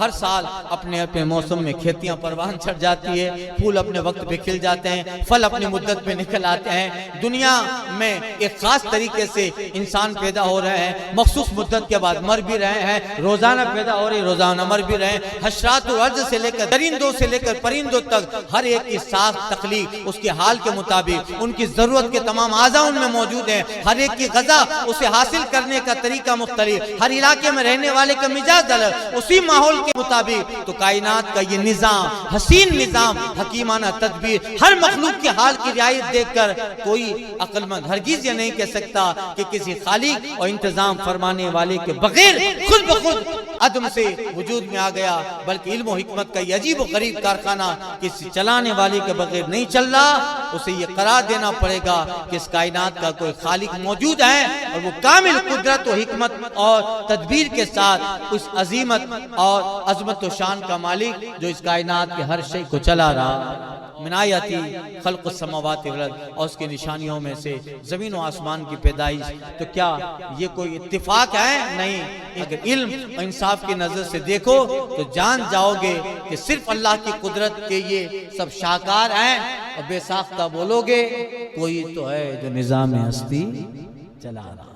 ہر سال اپنے اپنے موسم میں کھیتیاں پروان چڑھ جاتی ہے، پھول اپنے وقت پہ کھل جاتے ہیں، پھل اپنی مدت پہ نکل آتے ہیں۔ دنیا میں ایک خاص طریقے سے انسان پیدا ہو رہے ہیں، مخصوص مدت کے بعد مر بھی رہے ہیں، روزانہ پیدا ہو رہے ہیں، روزانہ مر بھی رہے ہیں۔ حشرات و عرض سے لے کر درندوں سے لے کر پرندوں تک ہر ایک کی ساخت تخلیق اس کے حال کے مطابق، ان کی ضرورت کے تمام اعضاء ان میں موجود ہیں، ہر ایک کی غذا اسے حاصل کرنے کا طریقہ مختلف، ہر علاقے میں رہنے والے کا مزاج الگ، اسی ماحول کے مطابق۔ تو کائنات کا یہ نظام، حسین نظام، حکیمانہ تدبیر، ہر مخلوق کے حال کی رعایت دیکھ کر کوئی عقل مند ہرگز یہ نہیں کہہ سکتا کہ کسی خالق اور انتظام فرمانے والے کے بغیر خود بخود عدم سے وجود میں آ گیا، بلکہ علم و حکمت کا یہ عجیب و غریب کارخانہ کسی چلانے والے کے بغیر نہیں چل رہا۔ اسے یہ قرار دینا پڑے گا کہ اس کائنات کا کوئی خالق موجود ہے، اور وہ کامل قدرت و حکمت اور تدبیر کے ساتھ اس عظیمت اور عظمت و شان کا مالک جو اس کائنات کے ہر شے کو چلا رہا۔ من آیاتی خلق السماوات والارض، اور اس کی نشانیوں میں سے زمین و آسمان کی پیدائش۔ تو کیا یہ کوئی اتفاق ہے؟ نہیں۔ اگر علم اور انصاف کی نظر سے دیکھو تو جان جاؤ گے کہ صرف اللہ کی قدرت کے یہ سب شاہکار ہیں، اور بے ساختہ بولو گے کوئی تو ہے جو نظام ہستی چلا رہا۔